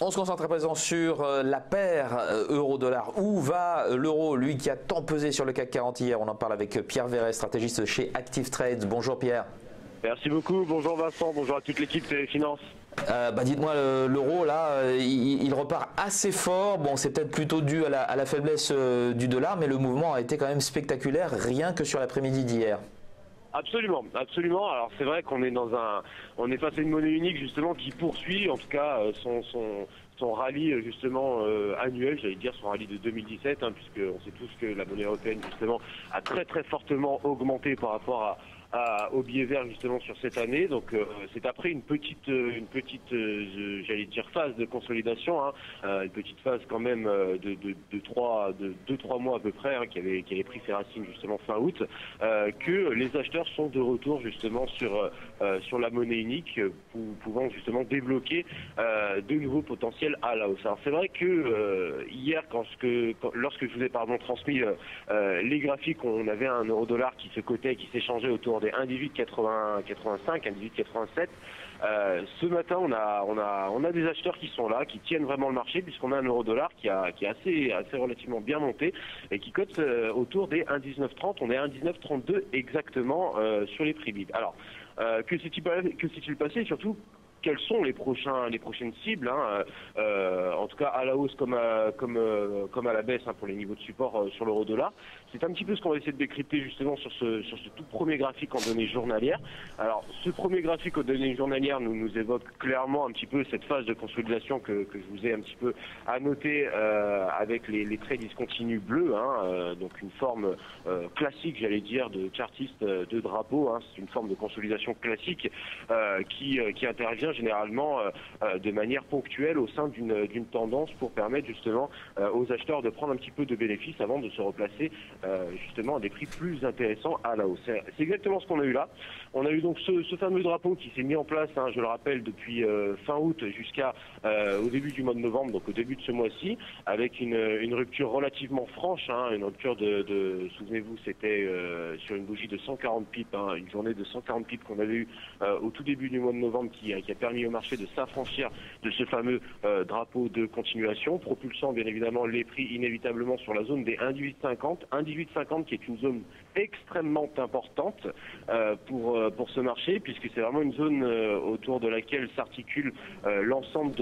On se concentre à présent sur la paire euro-dollar. Où va l'euro, lui qui a tant pesé sur le CAC 40 hier? On en parle avec Pierre Verret, stratégiste chez Active Trades. Bonjour Pierre. Merci beaucoup, bonjour Vincent, bonjour à toute l'équipe Téléfinance. Dites-moi, l'euro là, il repart assez fort. Bon, c'est peut-être plutôt dû à la faiblesse du dollar, mais le mouvement a été quand même spectaculaire, rien que sur l'après-midi d'hier. Absolument, absolument. Alors c'est vrai qu'on est on est face à une monnaie unique justement qui poursuit, en tout cas son rallye justement annuel, j'allais dire son rallye de 2017, puisqu'on sait tous que la monnaie européenne justement a très très fortement augmenté par rapport au billet vert justement sur cette année. Donc c'est après une petite j'allais dire phase de consolidation, une petite phase quand même de 2-3 mois à peu près, qui avait pris ses racines justement fin août, que les acheteurs sont de retour justement sur la monnaie unique, pouvant justement débloquer de nouveaux potentiels à la hausse. Alors c'est vrai que hier lorsque je vous ai transmis les graphiques, on avait un euro-dollar qui se cotait, qui s'échangeait autour des 1,1885, 1,1887. Ce matin, on a des acheteurs qui sont là, qui tiennent vraiment le marché, puisqu'on a un euro-dollar qui est assez relativement bien monté et qui cote autour des 1,1930. On est à 1,1932 exactement sur les prix bids. Alors, que s'est-il passé et surtout quelles sont les prochaines cibles, en tout cas à la hausse comme à la baisse, pour les niveaux de support sur l'euro-dollar. C'est un petit peu ce qu'on va essayer de décrypter justement sur ce tout premier graphique en données journalières. Alors ce premier graphique en données journalières nous évoque clairement un petit peu cette phase de consolidation que je vous ai un petit peu annoté avec les traits discontinus bleus, donc une forme classique, j'allais dire, de chartiste de drapeau. C'est une forme de consolidation classique qui intervient généralement de manière ponctuelle au sein d'une tendance pour permettre justement aux acheteurs de prendre un petit peu de bénéfices avant de se replacer justement à des prix plus intéressants à la hausse. C'est exactement ce qu'on a eu là. On a eu donc ce fameux drapeau qui s'est mis en place, je le rappelle, depuis fin août jusqu'à au début du mois de novembre, donc au début de ce mois-ci, avec une rupture relativement franche, une rupture souvenez-vous, c'était sur une bougie de 140 pips, une journée de 140 pips qu'on avait eu au tout début du mois de novembre qui a permis au marché de s'affranchir de ce fameux drapeau de continuation, propulsant bien évidemment les prix inévitablement sur la zone des 1,1850. 1,1850 qui est une zone extrêmement importante pour ce marché, puisque c'est vraiment une zone autour de laquelle s'articule l'ensemble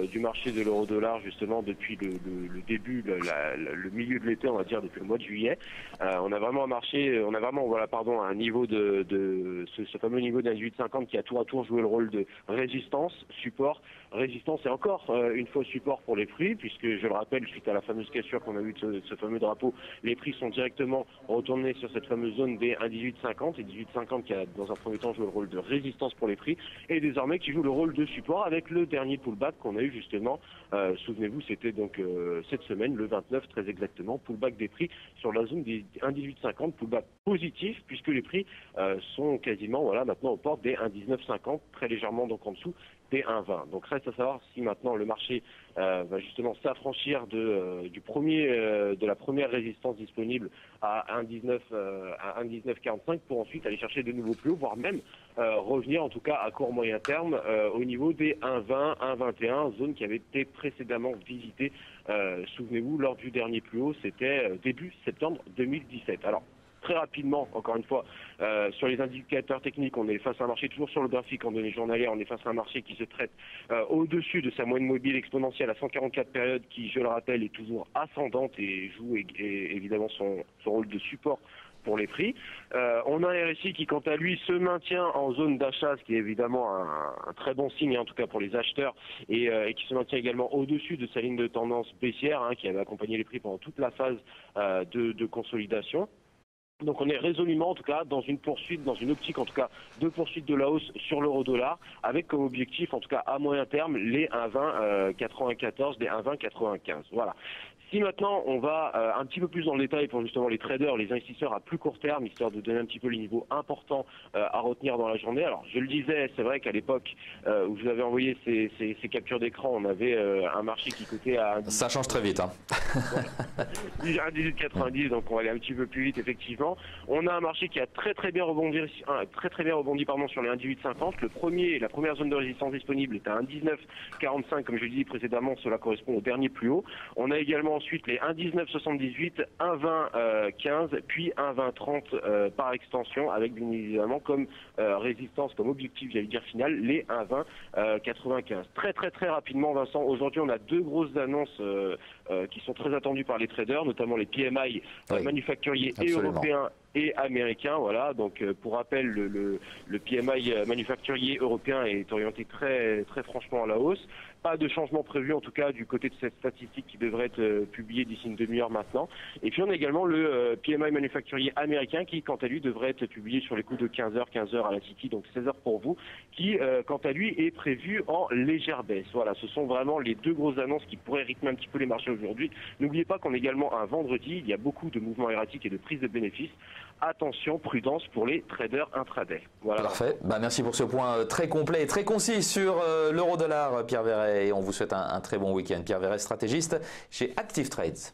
du marché de l'euro-dollar justement depuis le début, le milieu de l'été, on va dire depuis le mois de juillet. On a vraiment un niveau de ce fameux niveau de 1,1850 qui a tour à tour joué le rôle de résistance, support, résistance et encore une fois support pour les prix, puisque je le rappelle, suite à la fameuse cassure qu'on a eue de ce fameux drapeau, les prix sont directement retournés sur cette fameuse zone des 1,1850 et 18,50 qui a dans un premier temps joué le rôle de résistance pour les prix et désormais qui joue le rôle de support avec le dernier pullback qu'on a eu justement, souvenez-vous, c'était donc cette semaine, le 29 très exactement, pullback des prix sur la zone des 1,1850, pullback positif puisque les prix sont quasiment maintenant aux portes des 1,1950, très légèrement donc en dessous des 1,20. Donc reste à savoir si maintenant le marché va justement s'affranchir de la première résistance disponible à 1,1945 pour ensuite aller chercher de nouveaux plus hauts, voire même revenir en tout cas à court moyen terme au niveau des 1,20, 1,21, zone qui avait été précédemment visitée, souvenez-vous, lors du dernier plus haut, c'était début septembre 2017. Alors très rapidement, encore une fois, sur les indicateurs techniques, on est face à un marché, toujours sur le graphique en données journalières, on est face à un marché qui se traite au-dessus de sa moyenne mobile exponentielle à 144 périodes, qui, je le rappelle, est toujours ascendante et joue évidemment son rôle de support pour les prix. On a un RSI qui, quant à lui, se maintient en zone d'achat, ce qui est évidemment un très bon signe, en tout cas pour les acheteurs, et qui se maintient également au-dessus de sa ligne de tendance baissière, qui avait accompagné les prix pendant toute la phase de consolidation. Donc on est résolument en tout cas dans une optique en tout cas de poursuite de la hausse sur l'euro-dollar, avec comme objectif en tout cas à moyen terme les 1,2094, les 1,2095. Voilà. Si maintenant on va un petit peu plus dans le détail pour justement les traders, les investisseurs à plus court terme, histoire de donner un petit peu les niveaux importants à retenir dans la journée. Alors je le disais, c'est vrai qu'à l'époque où je vous avais envoyé ces captures d'écran, on avait un marché qui coûtait à... Ça change très vite. 1,1890, donc on va aller un petit peu plus vite effectivement. Vincent. On a un marché qui a très bien rebondi sur les 1,1850. La première zone de résistance disponible est à 1,1945, comme je l'ai dit précédemment, cela correspond au dernier plus haut. On a également ensuite les 1,1978, 1,2015, puis 1,2030 par extension, avec bien évidemment comme résistance, comme objectif, j'allais dire final, les 1,2095. Très rapidement, Vincent, aujourd'hui on a deux grosses annonces qui sont très attendues par les traders, notamment les PMI manufacturiers et européens et américain. Voilà, donc pour rappel, le PMI manufacturier européen est orienté très franchement à la hausse. Pas de changement prévu en tout cas du côté de cette statistique qui devrait être publiée d'ici une demi-heure maintenant. Et puis on a également le PMI manufacturier américain qui quant à lui devrait être publié sur les coups de 15h à la City, donc 16h pour vous, qui quant à lui est prévu en légère baisse. Voilà, ce sont vraiment les deux grosses annonces qui pourraient rythmer un petit peu les marchés aujourd'hui. N'oubliez pas qu'on est également un vendredi, il y a beaucoup de mouvements erratiques et de prises de bénéfices. Attention, prudence pour les traders intraday. Voilà. Parfait. Merci pour ce point très complet et très concis sur l'euro-dollar, Pierre Verret. Et on vous souhaite un très bon week-end. Pierre Verret, stratégiste chez Active Trades.